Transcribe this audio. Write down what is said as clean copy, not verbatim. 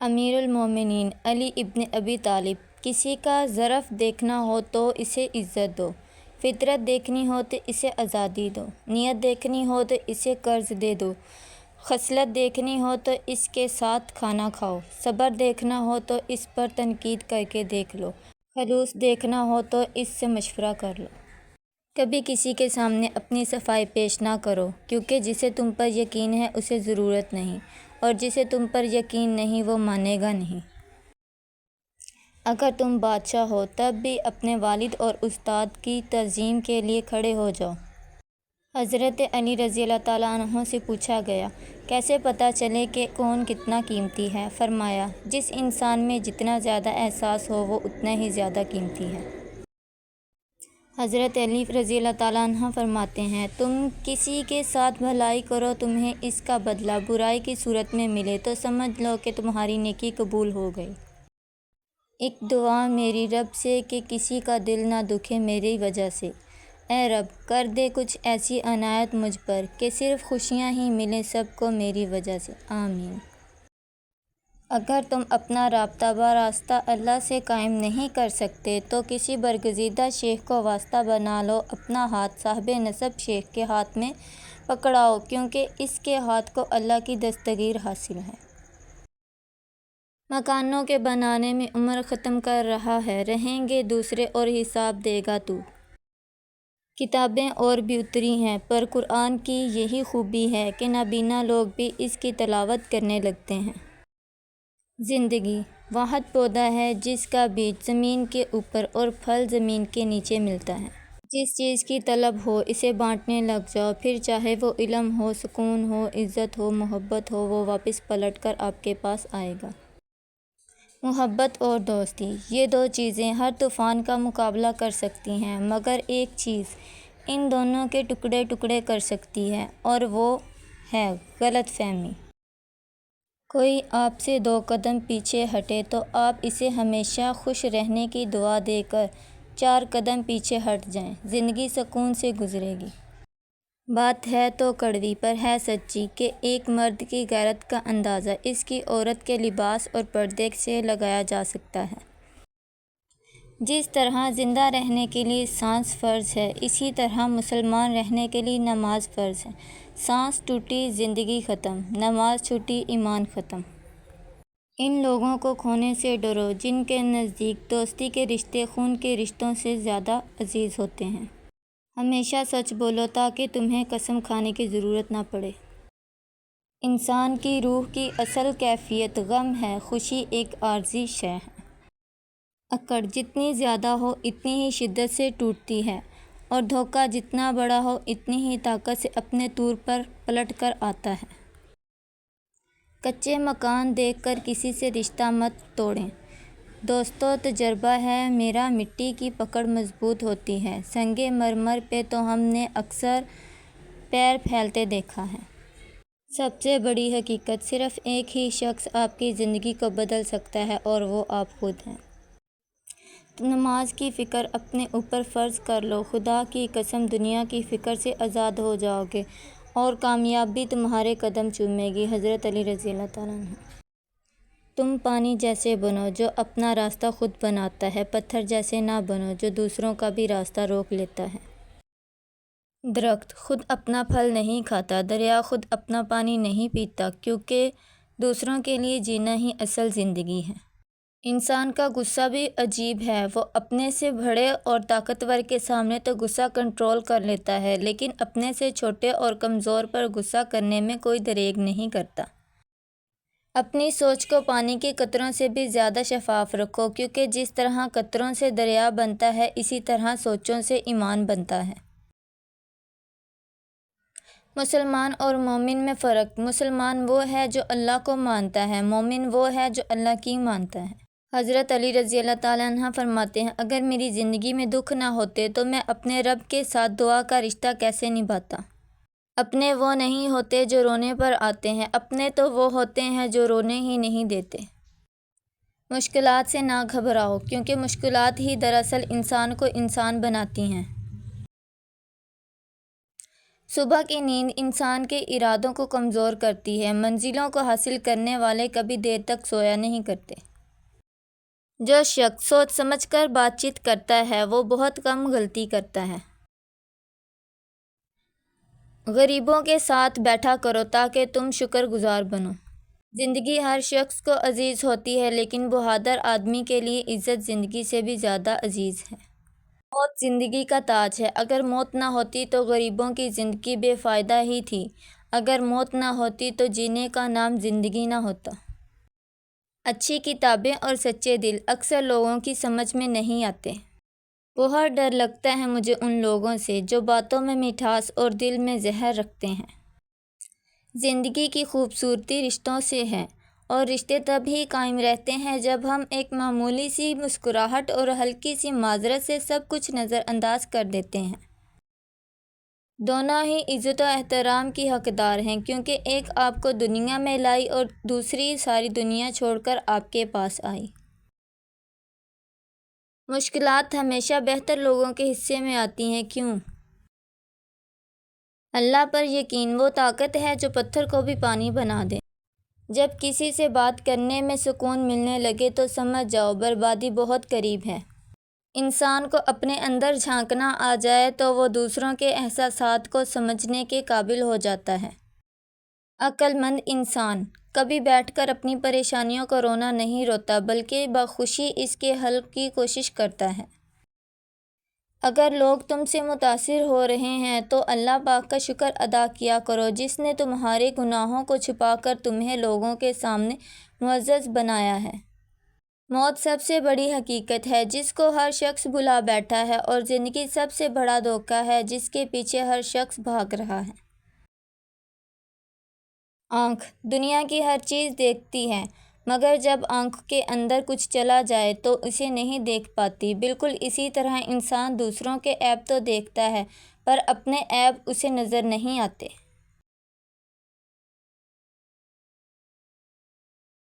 امیر المومنین علی ابن ابی طالب: کسی کا ظرف دیکھنا ہو تو اسے عزت دو، فطرت دیکھنی ہو تو اسے آزادی دو، نیت دیکھنی ہو تو اسے قرض دے دو، خصلت دیکھنی ہو تو اس کے ساتھ کھانا کھاؤ، صبر دیکھنا ہو تو اس پر تنقید کر کے دیکھ لو، خلوص دیکھنا ہو تو اس سے مشورہ کر لو۔ کبھی کسی کے سامنے اپنی صفائی پیش نہ کرو، کیونکہ جسے تم پر یقین ہے اسے ضرورت نہیں، اور جسے تم پر یقین نہیں وہ مانے گا نہیں۔ اگر تم بادشاہ ہو تب بھی اپنے والد اور استاد کی تعظیم کے لیے کھڑے ہو جاؤ۔ حضرت علی رضی اللہ تعالیٰ عنہ سے پوچھا گیا، کیسے پتہ چلے کہ کون کتنا قیمتی ہے؟ فرمایا، جس انسان میں جتنا زیادہ احساس ہو وہ اتنا ہی زیادہ قیمتی ہے۔ حضرت علی رضی اللہ تعالیٰ عنہ فرماتے ہیں، تم کسی کے ساتھ بھلائی کرو، تمہیں اس کا بدلہ برائی کی صورت میں ملے تو سمجھ لو کہ تمہاری نیکی قبول ہو گئی۔ ایک دعا میری رب سے کہ کسی کا دل نہ دکھے میری وجہ سے۔ اے رب، کر دے کچھ ایسی عنایت مجھ پر کہ صرف خوشیاں ہی ملیں سب کو میری وجہ سے، آمین۔ اگر تم اپنا رابطہ براستہ اللہ سے قائم نہیں کر سکتے تو کسی برگزیدہ شیخ کو واسطہ بنا لو، اپنا ہاتھ صاحب نسب شیخ کے ہاتھ میں پکڑاؤ، کیونکہ اس کے ہاتھ کو اللہ کی دستگیر حاصل ہے۔ مکانوں کے بنانے میں عمر ختم کر رہا ہے، رہیں گے دوسرے اور حساب دے گا تو۔ کتابیں اور بھی اتری ہیں پر قرآن کی یہی خوبی ہے کہ نابینا لوگ بھی اس کی تلاوت کرنے لگتے ہیں۔ زندگی واحد پودا ہے جس کا بیج زمین کے اوپر اور پھل زمین کے نیچے ملتا ہے۔ جس چیز کی طلب ہو اسے بانٹنے لگ جاؤ، پھر چاہے وہ علم ہو، سکون ہو، عزت ہو، محبت ہو، وہ واپس پلٹ کر آپ کے پاس آئے گا۔ محبت اور دوستی، یہ دو چیزیں ہر طوفان کا مقابلہ کر سکتی ہیں، مگر ایک چیز ان دونوں کے ٹکڑے ٹکڑے کر سکتی ہے اور وہ ہے غلط فہمی۔ کوئی آپ سے 2 قدم پیچھے ہٹے تو آپ اسے ہمیشہ خوش رہنے کی دعا دے کر 4 قدم پیچھے ہٹ جائیں، زندگی سکون سے گزرے گی۔ بات ہے تو کڑوی پر ہے سچی کہ ایک مرد کی غیرت کا اندازہ اس کی عورت کے لباس اور پردے سے لگایا جا سکتا ہے۔ جس طرح زندہ رہنے کے لیے سانس فرض ہے، اسی طرح مسلمان رہنے کے لیے نماز فرض ہے۔ سانس ٹوٹی زندگی ختم، نماز چھوٹی ایمان ختم۔ ان لوگوں کو کھونے سے ڈرو جن کے نزدیک دوستی کے رشتے خون کے رشتوں سے زیادہ عزیز ہوتے ہیں۔ ہمیشہ سچ بولو تاکہ تمہیں قسم کھانے کی ضرورت نہ پڑے۔ انسان کی روح کی اصل کیفیت غم ہے، خوشی ایک عارضی شے ہے۔ اکڑ جتنی زیادہ ہو اتنی ہی شدت سے ٹوٹتی ہے، اور دھوکہ جتنا بڑا ہو اتنی ہی طاقت سے اپنے طور پر پلٹ کر آتا ہے۔ کچے مکان دیکھ کر کسی سے رشتہ مت توڑیں۔ دوستو، تجربہ ہے میرا، مٹی کی پکڑ مضبوط ہوتی ہے، سنگ مرمر پہ تو ہم نے اکثر پیر پھیلتے دیکھا ہے۔ سب سے بڑی حقیقت، صرف ایک ہی شخص آپ کی زندگی کو بدل سکتا ہے اور وہ آپ خود ہیں۔ نماز کی فکر اپنے اوپر فرض کر لو، خدا کی قسم دنیا کی فکر سے آزاد ہو جاؤ گے اور کامیابی تمہارے قدم چومے گی۔ حضرت علی رضی اللہ تعالیٰ عنہ۔ تم پانی جیسے بنو جو اپنا راستہ خود بناتا ہے، پتھر جیسے نہ بنو جو دوسروں کا بھی راستہ روک لیتا ہے۔ درخت خود اپنا پھل نہیں کھاتا، دریا خود اپنا پانی نہیں پیتا، کیونکہ دوسروں کے لیے جینا ہی اصل زندگی ہے۔ انسان کا غصہ بھی عجیب ہے، وہ اپنے سے بڑے اور طاقتور کے سامنے تو غصہ کنٹرول کر لیتا ہے، لیکن اپنے سے چھوٹے اور کمزور پر غصہ کرنے میں کوئی دریغ نہیں کرتا۔ اپنی سوچ کو پانی کے قطروں سے بھی زیادہ شفاف رکھو، کیونکہ جس طرح قطروں سے دریا بنتا ہے اسی طرح سوچوں سے ایمان بنتا ہے۔ مسلمان اور مومن میں فرق، مسلمان وہ ہے جو اللہ کو مانتا ہے، مومن وہ ہے جو اللہ کی مانتا ہے۔ حضرت علی رضی اللہ تعالیٰ عنہ فرماتے ہیں، اگر میری زندگی میں دکھ نہ ہوتے تو میں اپنے رب کے ساتھ دعا کا رشتہ کیسے نبھاتا؟ اپنے وہ نہیں ہوتے جو رونے پر آتے ہیں، اپنے تو وہ ہوتے ہیں جو رونے ہی نہیں دیتے۔ مشکلات سے نہ گھبراؤ، کیونکہ مشکلات ہی دراصل انسان کو انسان بناتی ہیں۔ صبح کی نیند انسان کے ارادوں کو کمزور کرتی ہے۔ منزلوں کو حاصل کرنے والے کبھی دیر تک سویا نہیں کرتے۔ جو شخص سوچ سمجھ کر بات چیت کرتا ہے وہ بہت کم غلطی کرتا ہے۔ غریبوں کے ساتھ بیٹھا کرو تاکہ تم شکر گزار بنو۔ زندگی ہر شخص کو عزیز ہوتی ہے لیکن بہادر آدمی کے لیے عزت زندگی سے بھی زیادہ عزیز ہے۔ موت زندگی کا تاج ہے۔ اگر موت نہ ہوتی تو غریبوں کی زندگی بے فائدہ ہی تھی۔ اگر موت نہ ہوتی تو جینے کا نام زندگی نہ ہوتا۔ اچھی کتابیں اور سچے دل اکثر لوگوں کی سمجھ میں نہیں آتے۔ بہت ڈر لگتا ہے مجھے ان لوگوں سے جو باتوں میں مٹھاس اور دل میں زہر رکھتے ہیں۔ زندگی کی خوبصورتی رشتوں سے ہے اور رشتے تب ہی قائم رہتے ہیں جب ہم ایک معمولی سی مسکراہٹ اور ہلکی سی معذرت سے سب کچھ نظر انداز کر دیتے ہیں۔ دونوں ہی عزت و احترام کی حقدار ہیں کیونکہ ایک آپ کو دنیا میں لائی اور دوسری ساری دنیا چھوڑ کر آپ کے پاس آئی۔ مشکلات ہمیشہ بہتر لوگوں کے حصے میں آتی ہیں، کیوں؟ اللہ پر یقین وہ طاقت ہے جو پتھر کو بھی پانی بنا دے۔ جب کسی سے بات کرنے میں سکون ملنے لگے تو سمجھ جاؤ بربادی بہت قریب ہے۔ انسان کو اپنے اندر جھانکنا آ جائے تو وہ دوسروں کے احساسات کو سمجھنے کے قابل ہو جاتا ہے۔ عقل مند انسان کبھی بیٹھ کر اپنی پریشانیوں کو رونا نہیں روتا بلکہ بخوشی اس کے حل کی کوشش کرتا ہے۔ اگر لوگ تم سے متاثر ہو رہے ہیں تو اللہ پاک کا شکر ادا کیا کرو جس نے تمہارے گناہوں کو چھپا کر تمہیں لوگوں کے سامنے معزز بنایا ہے۔ موت سب سے بڑی حقیقت ہے جس کو ہر شخص بھلا بیٹھا ہے اور زندگی سب سے بڑا دھوکہ ہے جس کے پیچھے ہر شخص بھاگ رہا ہے۔ آنکھ دنیا کی ہر چیز دیکھتی ہے مگر جب آنکھ کے اندر کچھ چلا جائے تو اسے نہیں دیکھ پاتی۔ بالکل اسی طرح انسان دوسروں کے عیب تو دیکھتا ہے پر اپنے عیب اسے نظر نہیں آتے۔